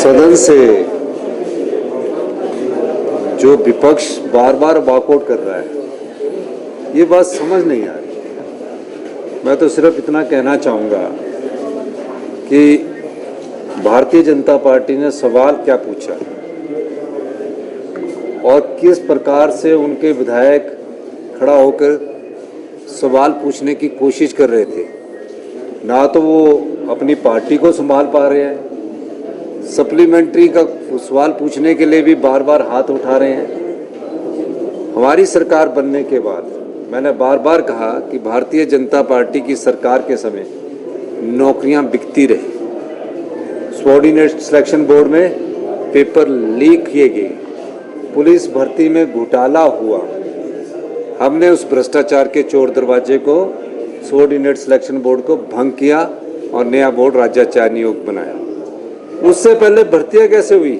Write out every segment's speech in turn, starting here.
सदन से जो विपक्ष बार बार वॉकआउट कर रहा है, ये बात समझ नहीं आ रही। मैं तो सिर्फ इतना कहना चाहूँगा कि भारतीय जनता पार्टी ने सवाल क्या पूछा और किस प्रकार से उनके विधायक खड़ा होकर सवाल पूछने की कोशिश कर रहे थे। ना तो वो अपनी पार्टी को संभाल पा रहे हैं, सप्लीमेंट्री का सवाल पूछने के लिए भी बार बार हाथ उठा रहे हैं। हमारी सरकार बनने के बाद मैंने बार बार कहा कि भारतीय जनता पार्टी की सरकार के समय नौकरियां बिकती रही, सबऑर्डिनेट सिलेक्शन बोर्ड में पेपर लीक किए गए, पुलिस भर्ती में घोटाला हुआ। हमने उस भ्रष्टाचार के चोर दरवाजे को, सबऑर्डिनेट सिलेक्शन बोर्ड को भंग किया और नया बोर्ड राज्याचार्य नियोग बनाया। उससे पहले भर्तियां कैसे हुई?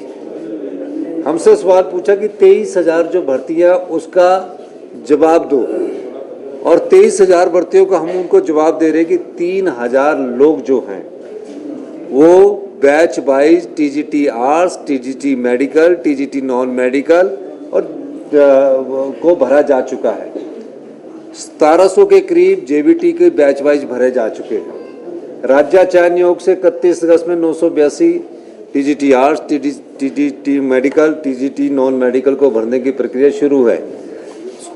हमसे सवाल पूछा कि 23,000 जो भर्तियां, उसका जवाब दो, और 23,000 भर्तियों का हम उनको जवाब दे रहे कि 3,000 लोग जो हैं वो batch wise TGT arts, TGT medical, TGT non medical और को भरा जा चुका है। 1700 के करीब जेबीटी के बैच वाइज भरे जा चुके हैं। राज्याचार्य नियोग से 31 अगस्त में 982 TGT arts, TGT medical, TGT non medical को भरने की प्रक्रिया शुरू है।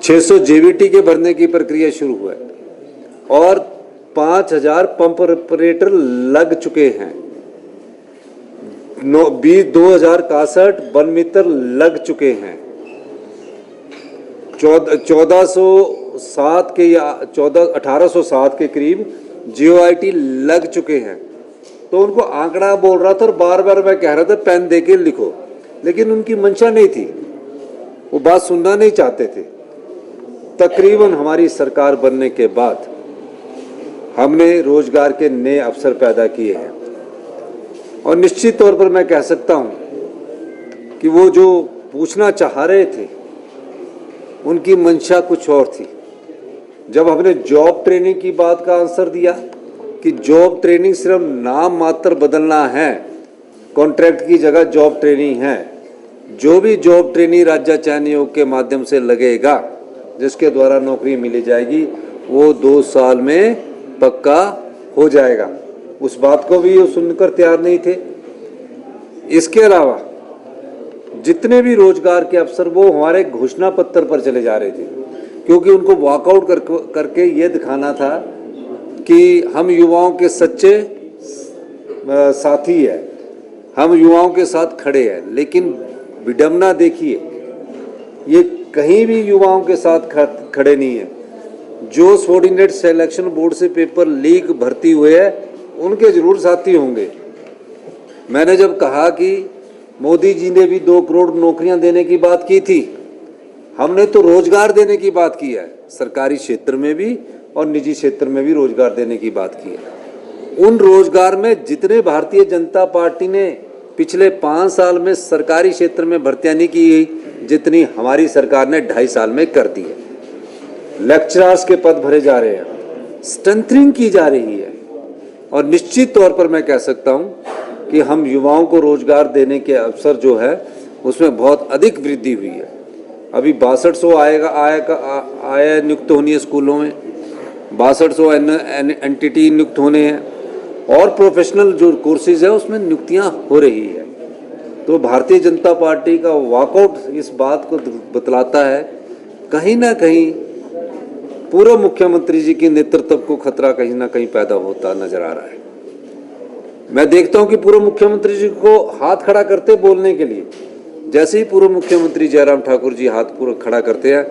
600 जेबीटी के भरने की प्रक्रिया शुरू है और 5,000 पंप ऑपरेटर लग चुके हैं। 2,061 वन मित्र लग चुके हैं। 1807 के करीब जीओआईटी लग चुके हैं। तो उनको आंकड़ा बोल रहा था और बार बार मैं कह रहा था पेन दे के लिखो, लेकिन उनकी मंशा नहीं थी, वो बात सुनना नहीं चाहते थे। तकरीबन हमारी सरकार बनने के बाद हमने रोजगार के नए अवसर पैदा किए हैं और निश्चित तौर पर मैं कह सकता हूं कि वो जो पूछना चाह रहे थे उनकी मंशा कुछ और थी। जब हमने जॉब ट्रेनिंग की बात का आंसर दिया कि जॉब ट्रेनिंग सिर्फ नाम मात्र बदलना है, कॉन्ट्रैक्ट की जगह जॉब ट्रेनिंग है, जो भी जॉब ट्रेनिंग राज्याचार्य नियोग के माध्यम से लगेगा, जिसके द्वारा नौकरी मिली जाएगी, वो 2 साल में पक्का हो जाएगा। उस बात को भी वो सुनकर तैयार नहीं थे। इसके अलावा जितने भी रोजगार के अवसर वो हमारे घोषणा पत्र पर चले जा रहे थे, क्योंकि उनको वॉकआउट करके ये दिखाना था कि हम युवाओं के सच्चे साथी हैं, हम युवाओं के साथ खड़े हैं। लेकिन विडंबना देखिए, ये कहीं भी युवाओं के साथ खड़े नहीं है। जो सबऑर्डिनेट सिलेक्शन बोर्ड से पेपर लीक भर्ती हुए हैं उनके जरूर साथी होंगे। मैंने जब कहा कि मोदी जी ने भी 2 करोड़ नौकरियां देने की बात की थी, हमने तो रोजगार देने की बात की है, सरकारी क्षेत्र में भी और निजी क्षेत्र में भी रोजगार देने की बात की है। उन रोजगार में जितने भारतीय जनता पार्टी ने पिछले 5 साल में सरकारी क्षेत्र में भर्तियां नहीं की, जितनी हमारी सरकार ने 2.5 साल में कर दी है। लेक्चरर्स के पद भरे जा रहे हैं, स्ट्रेंथनिंग की जा रही है और निश्चित तौर पर मैं कह सकता हूं कि हम युवाओं को रोजगार देने के अवसर जो है उसमें बहुत अधिक वृद्धि हुई है। अभी 6200 आया नियुक्त होनी है स्कूलों में, 6200 एनटीटी नियुक्त होने हैं और प्रोफेशनल जो कोर्सेज है उसमें नियुक्तियां हो रही है। तो भारतीय जनता पार्टी का वॉकआउट इस बात को बतलाता है, कहीं ना कहीं पूर्व मुख्यमंत्री जी के नेतृत्व को खतरा कहीं ना कहीं पैदा होता नजर आ रहा है। मैं देखता हूं कि पूर्व मुख्यमंत्री जी को हाथ खड़ा करते बोलने के लिए, जैसे ही पूर्व मुख्यमंत्री जयराम ठाकुर जी हाथ पूरा खड़ा करते हैं,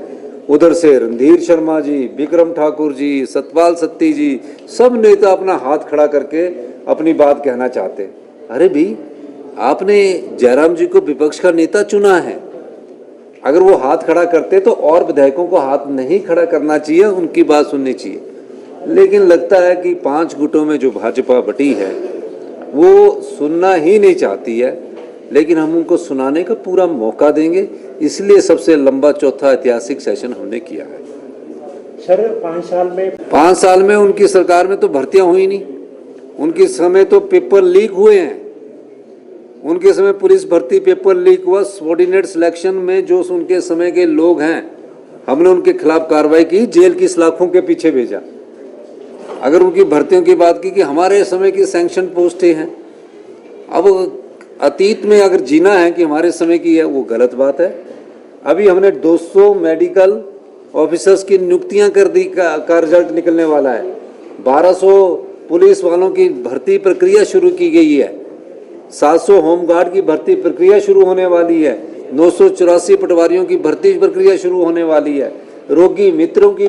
उधर से रणधीर शर्मा जी, विक्रम ठाकुर जी, सतपाल सत्ती जी, सब नेता अपना हाथ खड़ा करके अपनी बात कहना चाहते हैं। अरे भाई, आपने जयराम जी को विपक्ष का नेता चुना है, अगर वो हाथ खड़ा करते तो और विधायकों को हाथ नहीं खड़ा करना चाहिए, उनकी बात सुननी चाहिए। लेकिन लगता है कि 5 गुटों में जो भाजपा बटी है वो सुनना ही नहीं चाहती है, लेकिन हम उनको सुनाने का पूरा मौका देंगे। इसलिए सबसे लंबा चौथा ऐतिहासिक सेशन हमने किया है। सर 5 साल में उनकी सरकार में तो भर्तियां हुई नहीं, उनके समय तो पेपर लीक हुए हैं, उनके समय पुलिस भर्ती पेपर लीक हुआ, सबॉर्डिनेट सिलेक्शन में जो उनके समय के लोग हैं हमने उनके खिलाफ कार्रवाई की, जेल की सलाखों के पीछे भेजा। अगर उनकी भर्तियों की बात की कि हमारे समय की सैंक्शन पोस्टें हैं, अब अतीत में अगर जीना है कि हमारे समय की है, वो गलत बात है। अभी हमने 200 मेडिकल ऑफिसर्स की नियुक्तियां कर दी, का रिजल्ट निकलने वाला है। 1200 पुलिस वालों की भर्ती प्रक्रिया शुरू की गई है। 700 होमगार्ड की भर्ती प्रक्रिया शुरू होने वाली है। 984 पटवारियों की भर्ती प्रक्रिया शुरू होने वाली है। रोगी मित्रों की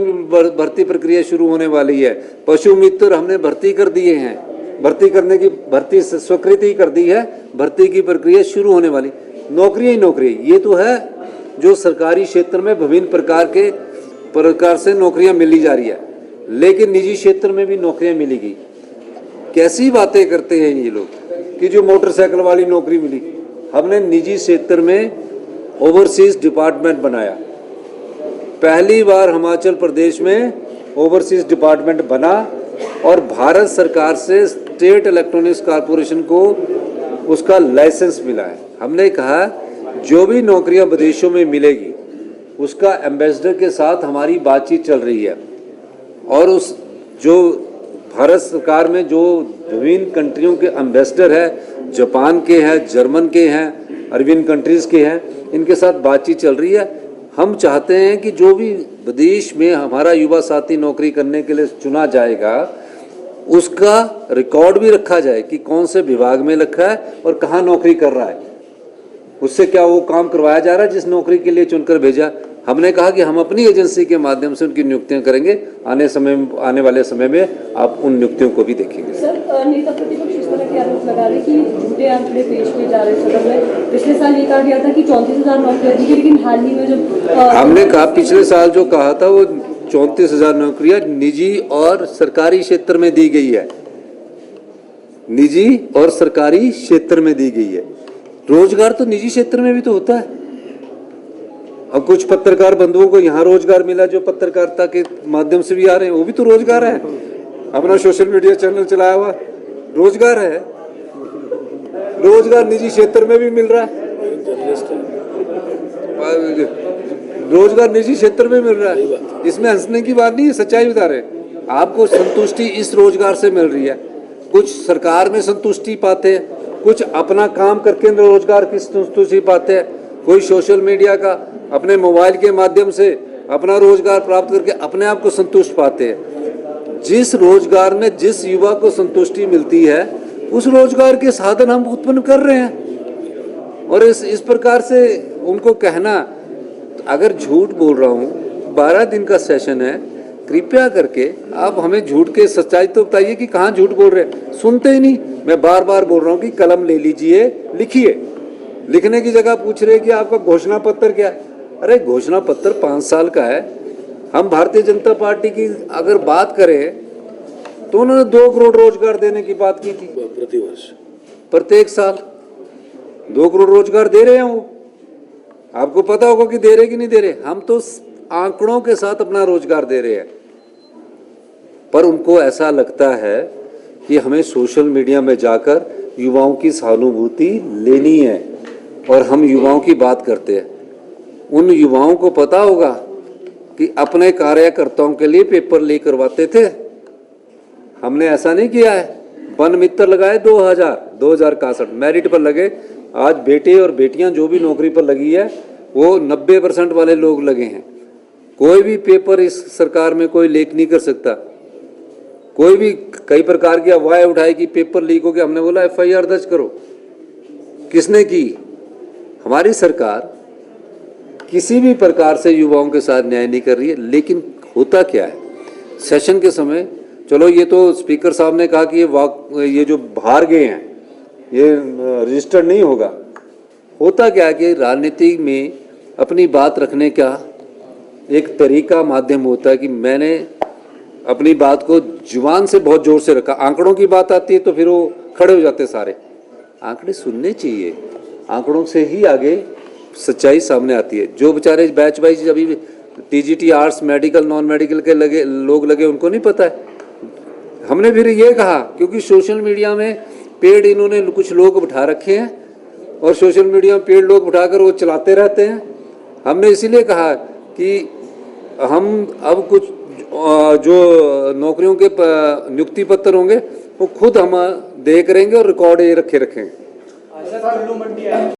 भर्ती प्रक्रिया शुरू होने वाली है। पशु मित्र हमने भर्ती कर दिए हैं, भर्ती करने की भर्ती स्वीकृति कर दी है, भर्ती की प्रक्रिया शुरू होने वाली। नौकरी ही नौकरी, ये तो है जो सरकारी क्षेत्र में विभिन्न प्रकार से नौकरियां मिली जा रही है, लेकिन निजी क्षेत्र में भी नौकरियां मिलेगी। कैसी बातें करते हैं ये लोग कि जो मोटरसाइकिल वाली नौकरी मिली। हमने निजी क्षेत्र में ओवरसीज डिपार्टमेंट बनाया। पहली बार हिमाचल प्रदेश में ओवरसीज डिपार्टमेंट बना और भारत सरकार से स्टेट इलेक्ट्रॉनिक्स कॉर्पोरेशन को उसका लाइसेंस मिला है। हमने कहा जो भी नौकरियां विदेशों में मिलेगी उसका एम्बेसडर के साथ हमारी बातचीत चल रही है, और उस जो भारत सरकार में जो विभिन्न कंट्रियों के एम्बेसडर है, जापान के हैं, जर्मन के हैं, अरबियन कंट्रीज़ के हैं, इनके साथ बातचीत चल रही है। हम चाहते हैं कि जो भी विदेश में हमारा युवा साथी नौकरी करने के लिए चुना जाएगा उसका रिकॉर्ड भी रखा जाए कि कौन से विभाग में रखा है और कहाँ नौकरी कर रहा है, उससे क्या वो काम करवाया जा रहा है जिस नौकरी के लिए चुनकर भेजा। हमने कहा कि हम अपनी एजेंसी के माध्यम से उनकी नियुक्तियां करेंगे। आने वाले समय में आप उन नियुक्तियों को भी देखेंगे। सर, नेता प्रतिपक्ष इस तरह के आरोप लगा रहे कि झूठे आंकड़े पेश किए जा रहे सदन में। पिछले साल ये कहा गया था कि 34,000 नौकरियां दी गई, लेकिन हाल ही में जब हमने कहा पिछले साल जो कहा था वो 34,000 नौकरियां निजी और सरकारी क्षेत्र में दी गई है, निजी और सरकारी क्षेत्र में दी गई है। रोजगार तो निजी क्षेत्र में भी तो होता है। अब कुछ पत्रकार बंधुओं को यहाँ रोजगार मिला जो पत्रकारिता के माध्यम से भी आ रहे हैं, वो भी तो रोजगार है। अपना सोशल मीडिया चैनल चलाया हुआ रोजगार है। रोजगार निजी क्षेत्र में भी मिल रहा है, रोजगार निजी क्षेत्र में मिल रहा है। इसमें हंसने की बात नहीं है, सच्चाई बता रहे हैं। आपको संतुष्टि इस रोजगार से मिल रही है, कुछ सरकार में संतुष्टि पाते हैं, कुछ अपना काम करके रोजगार की संतुष्टि पाते हैं, कोई सोशल मीडिया का अपने मोबाइल के माध्यम से अपना रोजगार प्राप्त करके अपने आप को संतुष्ट पाते हैं। जिस रोजगार में जिस युवा को संतुष्टि मिलती है उस रोजगार के साधन हम उत्पन्न कर रहे हैं। और इस प्रकार से उनको कहना, अगर झूठ बोल रहा हूँ, 12 दिन का सेशन है, कृपया करके आप हमें झूठ के सच्चाई तो बताइए कि कहाँ झूठ बोल रहे हैं। सुनते ही नहीं। मैं बार बार बोल रहा हूँ कि कलम ले लीजिए, लिखिए। लिखने की जगह पूछ रहे हैं कि आपका घोषणा पत्र क्या है। अरे घोषणा पत्र 5 साल का है। हम भारतीय जनता पार्टी की अगर बात करें तो उन्होंने 2 करोड़ रोजगार देने की बात की थी प्रतिवर्ष, प्रत्येक साल 2 करोड़ रोजगार दे रहे हैं। वो आपको पता होगा कि दे रहे कि नहीं दे रहे। हम तो आंकड़ों के साथ अपना रोजगार दे रहे हैं, पर उनको ऐसा लगता है कि हमें सोशल मीडिया में जाकर युवाओं की सहानुभूति लेनी है और हम युवाओं की बात करते हैं। उन युवाओं को पता होगा कि अपने कार्यकर्ताओं के लिए पेपर लीक करवाते थे। हमने ऐसा नहीं किया है। वन मित्र लगाए 2061 मेरिट पर लगे। आज बेटे और बेटियां जो भी नौकरी पर लगी है वो 90% वाले लोग लगे हैं। कोई भी पेपर इस सरकार में कोई लीक नहीं कर सकता। कोई भी कई प्रकार की अफवाहें उठाई कि पेपर लीक हो गया, हमने बोला FIR दर्ज करो। किसने की? हमारी सरकार किसी भी प्रकार से युवाओं के साथ न्याय नहीं कर रही है। लेकिन होता क्या है, सेशन के समय, चलो ये तो स्पीकर साहब ने कहा कि ये जो बाहर गए हैं ये रजिस्टर्ड नहीं होगा। होता क्या है कि राजनीति में अपनी बात रखने का एक तरीका माध्यम होता है कि मैंने अपनी बात को जुबान से बहुत जोर से रखा। आंकड़ों की बात आती है तो फिर वो खड़े हो जाते सारे। आंकड़े सुनने चाहिए, आंकड़ों से ही आगे सच्चाई सामने आती है। जो बेचारे बैच वाइज अभी TGT arts medical non medical के लोग लगे उनको नहीं पता है। हमने फिर ये कहा क्योंकि सोशल मीडिया में पेड इन्होंने कुछ लोग बिठा रखे हैं और सोशल मीडिया में पेड़ लोग उठाकर वो चलाते रहते हैं। हमने इसीलिए कहा कि हम अब कुछ जो नौकरियों के नियुक्ति पत्र होंगे वो खुद हम देख करेंगे और रिकॉर्ड ये रखे रखेंगे।